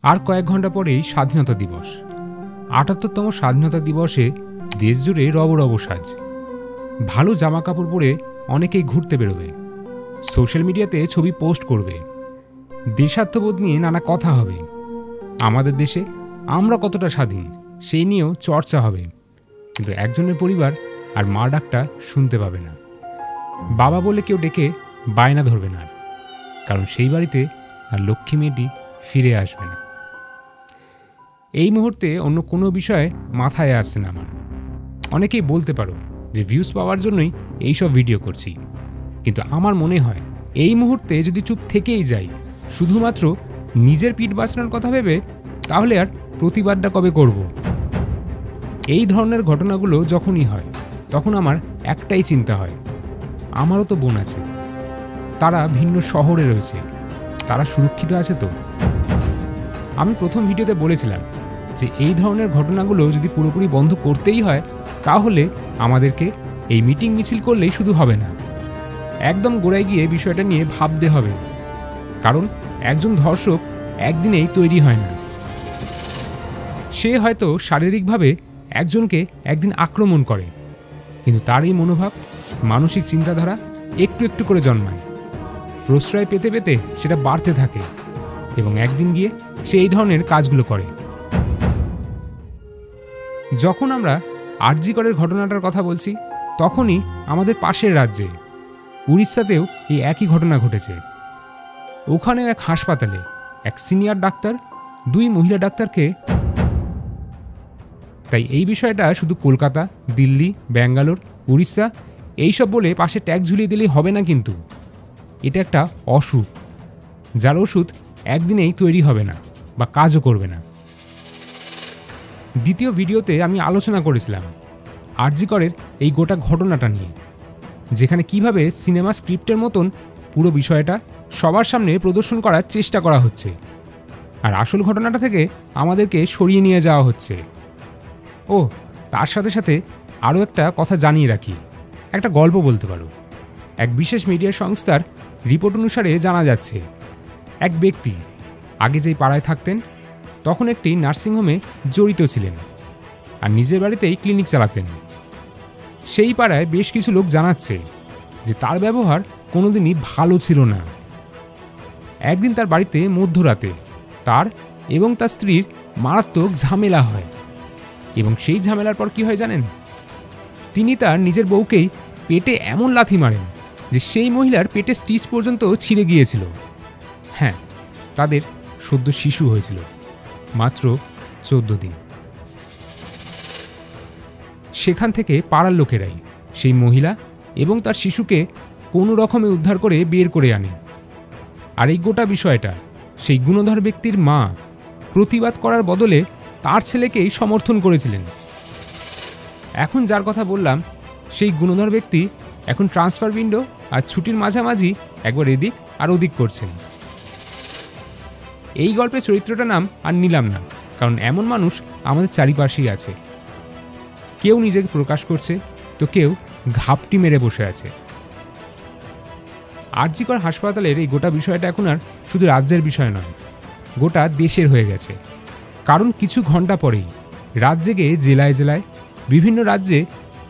আর কয়েক ঘন্টা পরেই স্বাধীনতা দিবস। ৭৮তম স্বাধীনতা দিবসে দেশ জুড়ে রব সাজ। ভালো জামা কাপড় পরে অনেকেই ঘুরতে বেরোবে, সোশ্যাল মিডিয়াতে ছবি পোস্ট করবে, দেশাত্মবোধ নিয়ে নানা কথা হবে। আমাদের দেশে আমরা কতটা স্বাধীন সেই নিয়েও চর্চা হবে, কিন্তু একজনের পরিবার আর মা ডাকটা শুনতে পাবে না। বাবা বলে কেউ ডেকে বায়না ধরবে না, কারণ সেই বাড়িতে আর লক্ষ্মী মেয়েটি ফিরে আসবে না। এই মুহূর্তে অন্য কোনো বিষয়ে মাথায় আসছে না আমার। অনেকেই বলতে পারো যে ভিউজ পাওয়ার জন্যই এইসব ভিডিও করছি, কিন্তু আমার মনে হয় এই মুহূর্তে যদি চুপ থেকেই যাই শুধুমাত্র নিজের পিঠ বাঁচানোর কথা ভেবে, তাহলে আর প্রতিবাদটা কবে করব? এই ধরনের ঘটনাগুলো যখনই হয় তখন আমার একটাই চিন্তা হয়, আমারও তো বোন আছে, তারা ভিন্ন শহরে রয়েছে, তারা সুরক্ষিত আছে তো? আমি প্রথম ভিডিওতে বলেছিলাম যে এই ধরনের ঘটনাগুলো যদি পুরোপুরি বন্ধ করতেই হয়, তাহলে আমাদেরকে এই মিটিং মিছিল করলেই শুধু হবে না, একদম গোড়ায় গিয়ে বিষয়টা নিয়ে ভাবতে হবে। কারণ একজন ধর্ষক একদিনেই তৈরি হয় না। সে হয়তো শারীরিকভাবে একজনকে একদিন আক্রমণ করে, কিন্তু তার এই মনোভাব, মানসিক চিন্তাধারা একটু একটু করে জন্মায়, প্রশ্রয় পেতে পেতে সেটা বাড়তে থাকে এবং একদিন গিয়ে সে এই ধরনের কাজগুলো করে। যখন আমরা আরজি করের ঘটনাটার কথা বলছি, তখনই আমাদের পাশের রাজ্যে উড়িষ্যাতেও এই একই ঘটনা ঘটেছে। ওখানেও এক হাসপাতালে এক সিনিয়র ডাক্তার 2 মহিলা ডাক্তারকে, তাই এই বিষয়টা শুধু কলকাতা, দিল্লি, ব্যাঙ্গালোর, উড়িষ্যা এইসব বলে পাশে ট্যাগ ঝুলিয়ে দিলেই হবে না, কিন্তু এটা একটা অসুখ, যার ওষুধ একদিনেই তৈরি হবে না বা কাজও করবে না। দ্বিতীয় ভিডিওতে আমি আলোচনা করেছিলাম আরজি করের এই গোটা ঘটনাটা নিয়ে, যেখানে কিভাবে সিনেমা স্ক্রিপ্টের মতন পুরো বিষয়টা সবার সামনে প্রদর্শন করার চেষ্টা করা হচ্ছে, আর আসল ঘটনাটা থেকে আমাদেরকে সরিয়ে নিয়ে যাওয়া হচ্ছে। ও তার সাথে সাথে আরও একটা কথা জানিয়ে রাখি, একটা গল্প বলতে পারো। এক বিশেষ মিডিয়া সংস্থার রিপোর্ট অনুসারে জানা যাচ্ছে, এক ব্যক্তি আগে যেই পাড়ায় থাকতেন তখন একটি নার্সিংহোমে জড়িত ছিলেন আর নিজের বাড়িতেই ক্লিনিক চালাতেন। সেই পাড়ায় বেশ কিছু লোক জানাচ্ছে যে তার ব্যবহার কোনোদিনই ভালো ছিল না। একদিন তার বাড়িতে মধ্যরাতে তার এবং তার স্ত্রীর মারাত্মক ঝামেলা হয়, এবং সেই ঝামেলার পর কি হয় জানেন? তিনি তার নিজের বউকেই পেটে এমন লাথি মারেন যে সেই মহিলার পেটে স্টিচ পর্যন্ত ছিঁড়ে গিয়েছিল। হ্যাঁ, তাদের সদ্য শিশু হয়েছিল, মাত্র 14 দিন। সেখান থেকে পাড়ার লোকেরাই সেই মহিলা এবং তার শিশুকে কোনো রকমে উদ্ধার করে বের করে আনে। আর এই গোটা বিষয়টা সেই গুণধর ব্যক্তির মা প্রতিবাদ করার বদলে তার ছেলেকেই সমর্থন করেছিলেন। এখন যার কথা বললাম সেই গুণধর ব্যক্তি এখন ট্রান্সফার উইন্ডো আর ছুটির মাঝামাঝি একবার এদিক আর ওদিক করছেন। এই গল্পের চরিত্রটার নাম আর নিলাম না, কারণ এমন মানুষ আমাদের চারিপাশেই আছে। কেউ নিজেকে প্রকাশ করছে তো কেউ ঘাপটি মেরে বসে আছে। আরজি কর হাসপাতালের এই গোটা বিষয়টা এখন আর শুধু রাজ্যের বিষয় নয়, গোটা দেশের হয়ে গেছে। কারণ কিছু ঘন্টা পরেই রাত জেগে জেলায় জেলায় বিভিন্ন রাজ্যে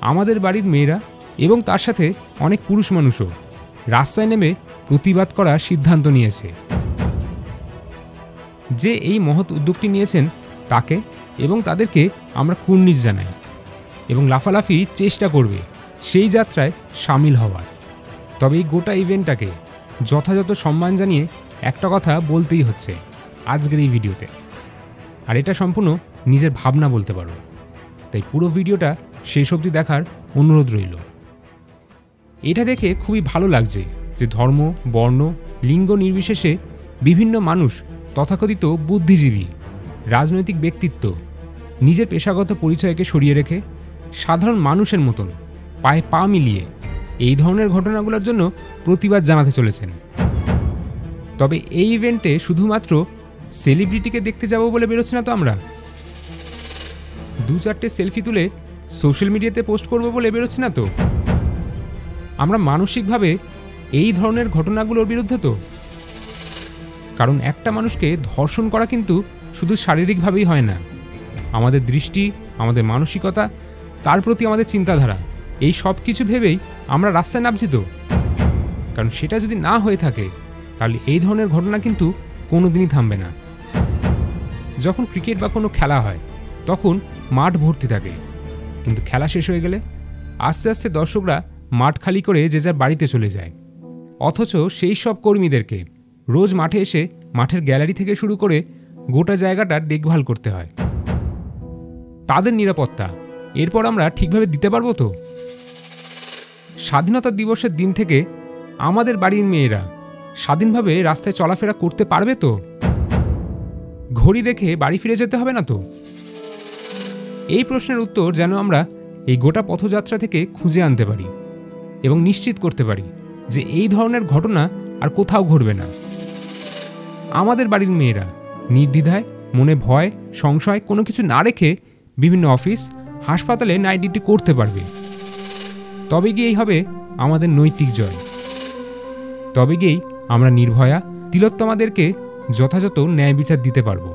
আমাদের বাড়ির মেয়েরা এবং তার সাথে অনেক পুরুষ মানুষও রাস্তায় নেমে প্রতিবাদ করার সিদ্ধান্ত নিয়েছে। যে এই মহৎ উদ্যোগটি নিয়েছেন তাকে এবং তাদেরকে আমরা কুর্নিশ জানাই এবং লাফালাফি চেষ্টা করবে সেই যাত্রায় সামিল হওয়ার। তবে এই গোটা ইভেন্টটাকে যথাযথ সম্মান জানিয়ে একটা কথা বলতেই হচ্ছে আজকের এই ভিডিওতে, আর এটা সম্পূর্ণ নিজের ভাবনা বলতে পারো। তাই পুরো ভিডিওটা শেষ অবধি দেখার অনুরোধ রইল। এটা দেখে খুবই ভালো লাগছে যে ধর্ম, বর্ণ, লিঙ্গ নির্বিশেষে বিভিন্ন মানুষ, তথাকথিত বুদ্ধিজীবী, রাজনৈতিক ব্যক্তিত্ব নিজের পেশাগত পরিচয়কে সরিয়ে রেখে সাধারণ মানুষের মতন পায়ে পা মিলিয়ে এই ধরনের ঘটনাগুলোর জন্য প্রতিবাদ জানাতে চলেছেন। তবে এই ইভেন্টে শুধুমাত্র সেলিব্রিটিকে দেখতে যাব বলে বেরোচ্ছি না তো আমরা, 2-4টে সেলফি তুলে সোশ্যাল মিডিয়াতে পোস্ট করব বলে বেরোচ্ছি না তো। আমরা মানসিকভাবে এই ধরনের ঘটনাগুলোর বিরুদ্ধে তো। কারণ একটা মানুষকে ধর্ষণ করা কিন্তু শুধু শারীরিকভাবেই হয় না, আমাদের দৃষ্টি, আমাদের মানসিকতা, তার প্রতি আমাদের চিন্তাধারা, এই সব কিছু ভেবেই আমরা রাস্তায় নামছি তো। কারণ সেটা যদি না হয়ে থাকে তাহলে এই ধরনের ঘটনা কিন্তু কোনো দিনই থামবে না। যখন ক্রিকেট বা কোনো খেলা হয় তখন মাঠ ভর্তি থাকে, কিন্তু খেলা শেষ হয়ে গেলে আস্তে আস্তে দর্শকরা মাঠ খালি করে যে যার বাড়িতে চলে যায়। অথচ সেই সব কর্মীদেরকে রোজ মাঠে এসে মাঠের গ্যালারি থেকে শুরু করে গোটা জায়গাটার দেখভাল করতে হয়। তাদের নিরাপত্তা এরপর আমরা ঠিকভাবে দিতে পারবো তো? স্বাধীনতা দিবসের দিন থেকে আমাদের বাড়ির মেয়েরা স্বাধীনভাবে রাস্তায় চলাফেরা করতে পারবে তো? ঘড়ি দেখে বাড়ি ফিরে যেতে হবে না তো? এই প্রশ্নের উত্তর যেন আমরা এই গোটা পথযাত্রা থেকে খুঁজে আনতে পারি এবং নিশ্চিত করতে পারি যে এই ধরনের ঘটনা আর কোথাও ঘটবে না। আমাদের বাড়ির মেয়েরা নির্দ্বিধায়, মনে ভয় সংশয় কোনো কিছু না রেখে বিভিন্ন অফিস, হাসপাতালে নাইট ডিউটি করতে পারবে। তবে গিয়েই হবে আমাদের নৈতিক জয়। তবে গিয়েই আমরা নির্ভয়া তিলোত্তমাদেরকে যথাযথ ন্যায় বিচার দিতে পারবো।